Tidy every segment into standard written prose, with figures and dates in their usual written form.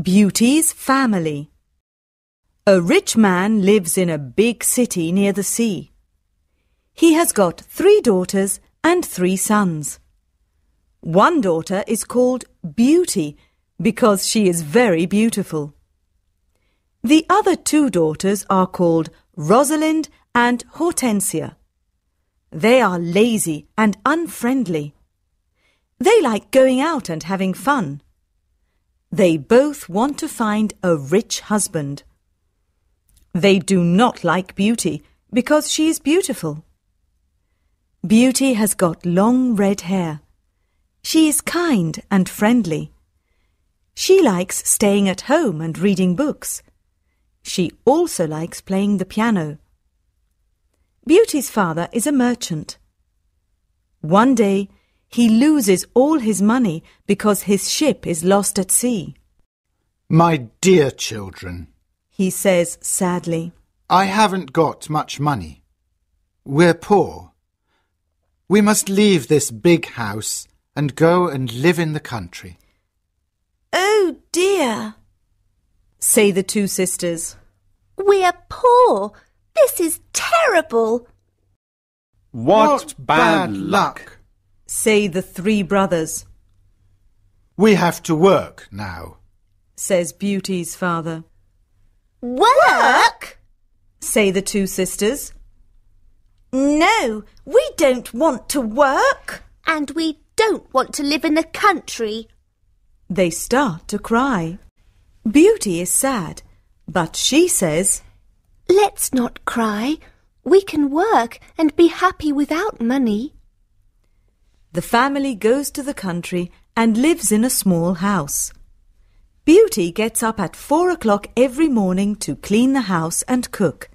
Beauty's family. A rich man lives in a big city near the sea. He has got 3 daughters and 3 sons. One daughter is called Beauty because she is very beautiful. The other 2 daughters are called Rosalind and Hortensia. They are lazy and unfriendly. They like going out and having fun. They both want to find a rich husband. They do not like Beauty because she is beautiful. Beauty has got long red hair. She is kind and friendly. She likes staying at home and reading books. She also likes playing the piano. Beauty's father is a merchant. One day, he loses all his money because his ship is lost at sea. My dear children, he says sadly, I haven't got much money. We're poor. We must leave this big house and go and live in the country. Oh dear, say the 2 sisters. We're poor. This is terrible. What bad luck, say the 3 brothers. We have to work now, says Beauty's father. Work? say the 2 sisters. No, we don't want to work. And we don't want to live in the country. They start to cry. Beauty is sad, but she says, Let's not cry. We can work and be happy without money. The family goes to the country and lives in a small house. Beauty gets up at 4 o'clock every morning to clean the house and cook.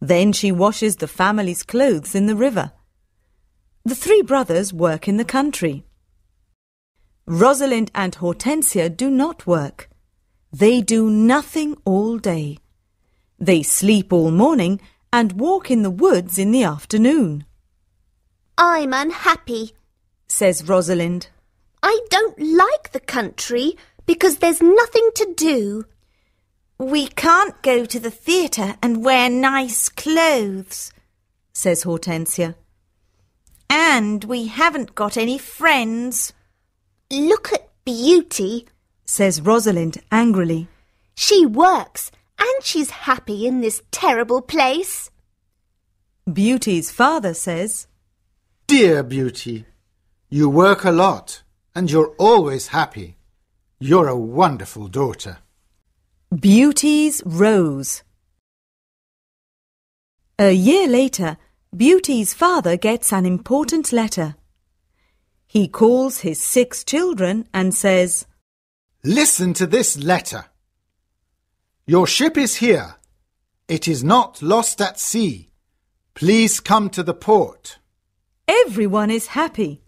Then she washes the family's clothes in the river. The 3 brothers work in the country. Rosalind and Hortensia do not work. They do nothing all day. They sleep all morning and walk in the woods in the afternoon. I'm unhappy, says Rosalind. I don't like the country because there's nothing to do. We can't go to the theatre and wear nice clothes, says Hortensia. And we haven't got any friends. Look at Beauty, says Rosalind angrily. She works and she's happy in this terrible place. Beauty's father says, Dear Beauty, you work a lot and you're always happy. You're a wonderful daughter. Beauty's rose. A year later, Beauty's father gets an important letter. He calls his 6 children and says, Listen to this letter. Your ship is here. It is not lost at sea. Please come to the port. Everyone is happy.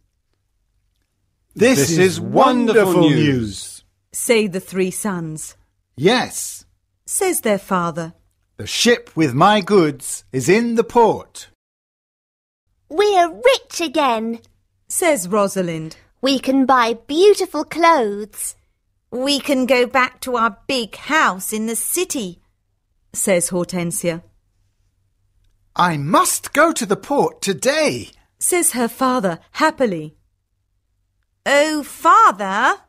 This is wonderful news, say the 3 sons. Yes, says their father. The ship with my goods is in the port. We're rich again, says Rosalind. We can buy beautiful clothes. We can go back to our big house in the city, says Hortensia. I must go to the port today, says her father happily. Oh, Father,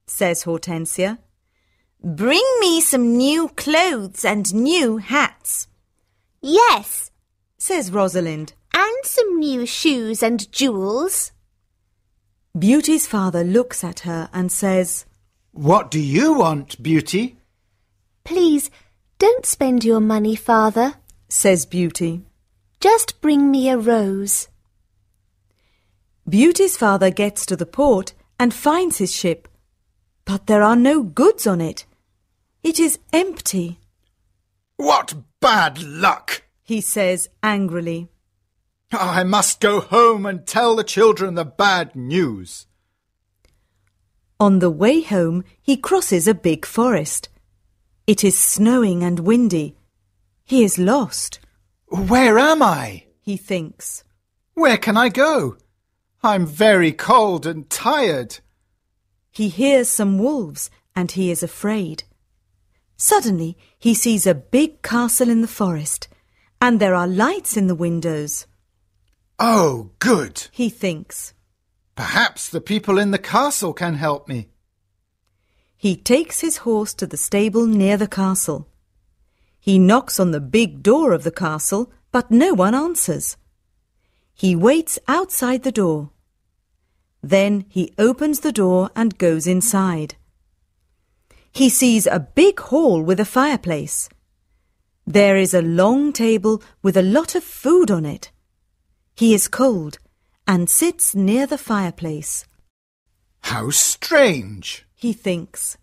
says Hortensia. Bring me some new clothes and new hats. Yes, says Rosalind. And some new shoes and jewels. Beauty's father looks at her and says, What do you want, Beauty? Please, don't spend your money, Father, says Beauty. Just bring me a rose. Beauty's father gets to the port and finds his ship, but there are no goods on it. It is empty. What bad luck, he says angrily. I must go home and tell the children the bad news. On the way home, he crosses a big forest. It is snowing and windy. He is lost. Where am I? he thinks. Where can I go? I'm very cold and tired. He hears some wolves and he is afraid. Suddenly he sees a big castle in the forest, and there are lights in the windows. Oh, good! He thinks. Perhaps the people in the castle can help me. He takes his horse to the stable near the castle. He knocks on the big door of the castle, but no one answers. He waits outside the door. Then he opens the door and goes inside. He sees a big hall with a fireplace. There is a long table with a lot of food on it. He is cold and sits near the fireplace. How strange! He thinks.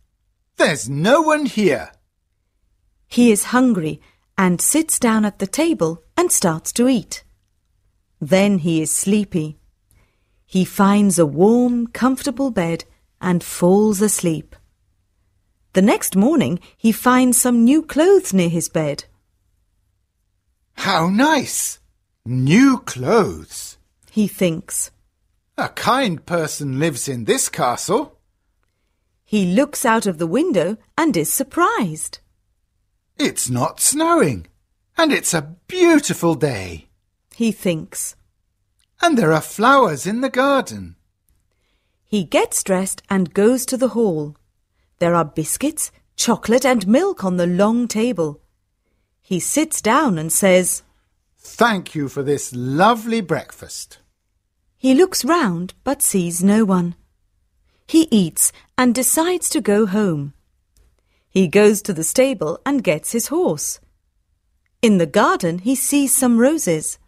There's no one here. He is hungry and sits down at the table and starts to eat. Then he is sleepy. He finds a warm, comfortable bed and falls asleep. The next morning he finds some new clothes near his bed. How nice! New clothes. He thinks. A kind person lives in this castle. He looks out of the window and is surprised. It's not snowing, and it's a beautiful day. He thinks. And there are flowers in the garden. He gets dressed and goes to the hall. There are biscuits, chocolate and milk on the long table. He sits down and says, Thank you for this lovely breakfast. He looks round but sees no one. He eats and decides to go home. He goes to the stable and gets his horse. In the garden he sees some roses.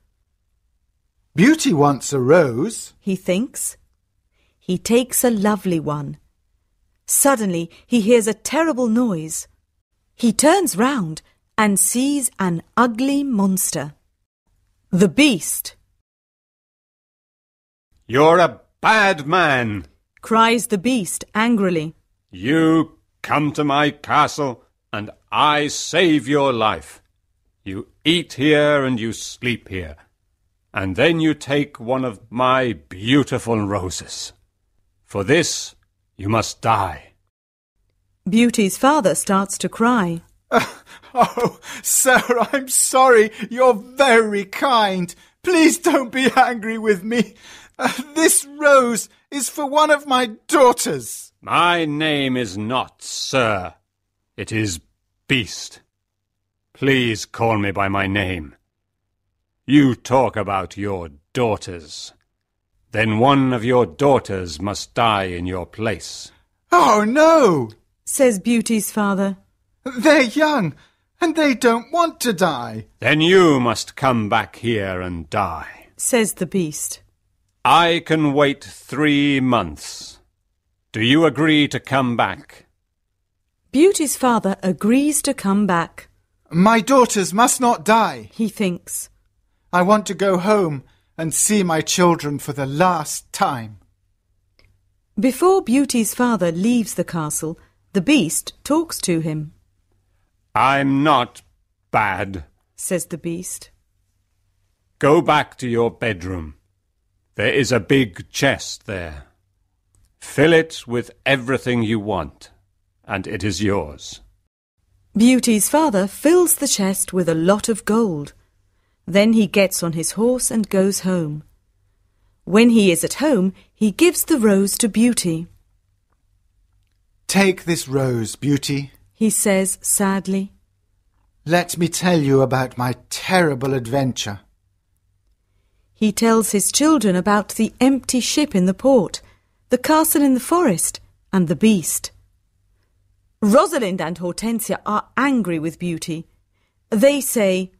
Beauty wants a rose, he thinks. He takes a lovely one. Suddenly he hears a terrible noise. He turns round and sees an ugly monster. The Beast. You're a bad man, Cries the Beast angrily. You come to my castle and I save your life. You eat here and you sleep here, and then you take one of my beautiful roses. For this you must die. Beauty's father starts to cry. Oh, sir, I'm sorry. You're very kind. Please don't be angry with me. This rose is for one of my daughters. My name is not Sir. It is Beast. Please call me by my name. You talk about your daughters. Then one of your daughters must die in your place. Oh, no, Says Beauty's father. they're young and they don't want to die. Then you must come back here and die. Says the Beast. I can wait 3 months. Do you agree to come back? Beauty's father agrees to come back. My daughters must not die. He thinks. I want to go home and see my children for the last time. Before Beauty's father leaves the castle, the Beast talks to him. I'm not bad. Says the Beast. Go back to your bedroom. There is a big chest there. Fill it with everything you want, and it is yours. Beauty's father fills the chest with a lot of gold. Then he gets on his horse and goes home. When he is at home, he gives the rose to Beauty. Take this rose, Beauty. He says sadly. Let me tell you about my terrible adventure. He tells his children about the empty ship in the port, the castle in the forest, and the Beast. Rosalind and Hortensia are angry with Beauty. They say,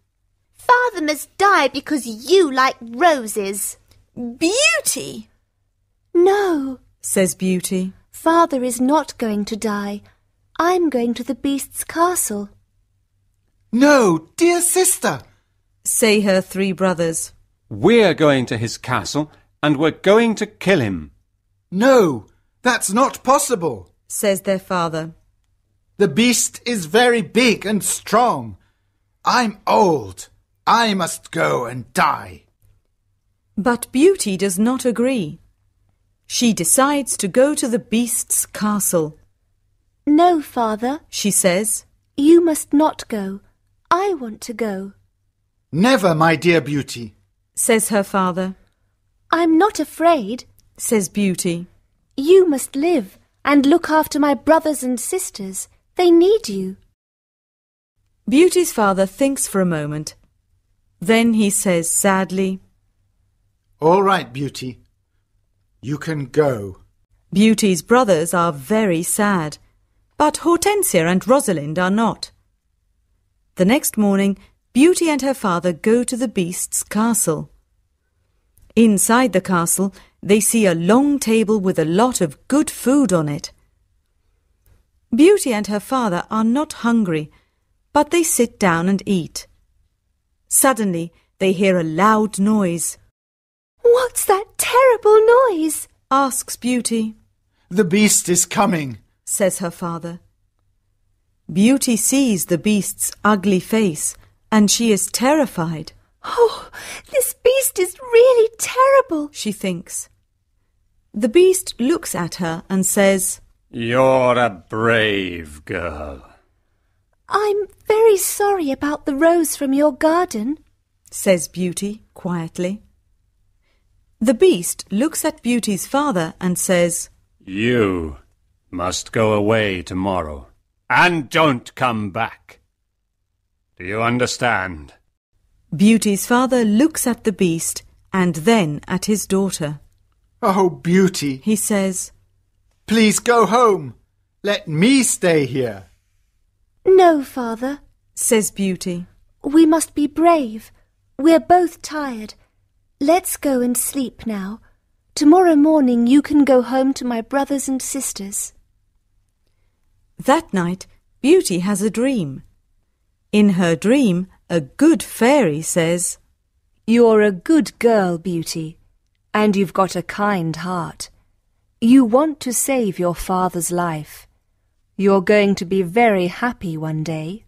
Father must die because you like roses. Beauty! No, Says Beauty. Father is not going to die. I'm going to the Beast's castle. No, dear sister. Say her 3 brothers. We're going to his castle, and we're going to kill him. No, that's not possible. Says their father. The Beast is very big and strong. I'm old. I must go and die. But Beauty does not agree. She decides to go to the Beast's castle. No, Father, she says. you must not go. I want to go. Never, my dear Beauty. Says her father. I'm not afraid, Says Beauty. You must live and look after my brothers and sisters. They need you. Beauty's father thinks for a moment. Then he says sadly, All right, Beauty. You can go. Beauty's brothers are very sad, but Hortensia and Rosalind are not. The next morning, Beauty and her father go to the Beast's castle. Inside the castle, they see a long table with a lot of good food on it. Beauty and her father are not hungry, but they sit down and eat. Suddenly, they hear a loud noise. What's that terrible noise? Asks Beauty. The Beast is coming. Says her father. Beauty sees the Beast's ugly face, and she is terrified. Oh, this beast is really terrible, she thinks. The Beast looks at her and says, You're a brave girl. I'm very sorry about the rose from your garden, says Beauty quietly. The Beast looks at Beauty's father and says, You must go away tomorrow, and don't come back. Do you understand? Beauty's father looks at the Beast and then at his daughter. Oh, Beauty, He says, please go home. Let me stay here. No, Father, says Beauty. we must be brave. We're both tired. Let's go and sleep now. Tomorrow morning you can go home to my brothers and sisters. That night, Beauty has a dream. In her dream, a good fairy says, You're a good girl, Beauty, and you've got a kind heart. You want to save your father's life. You're going to be very happy one day.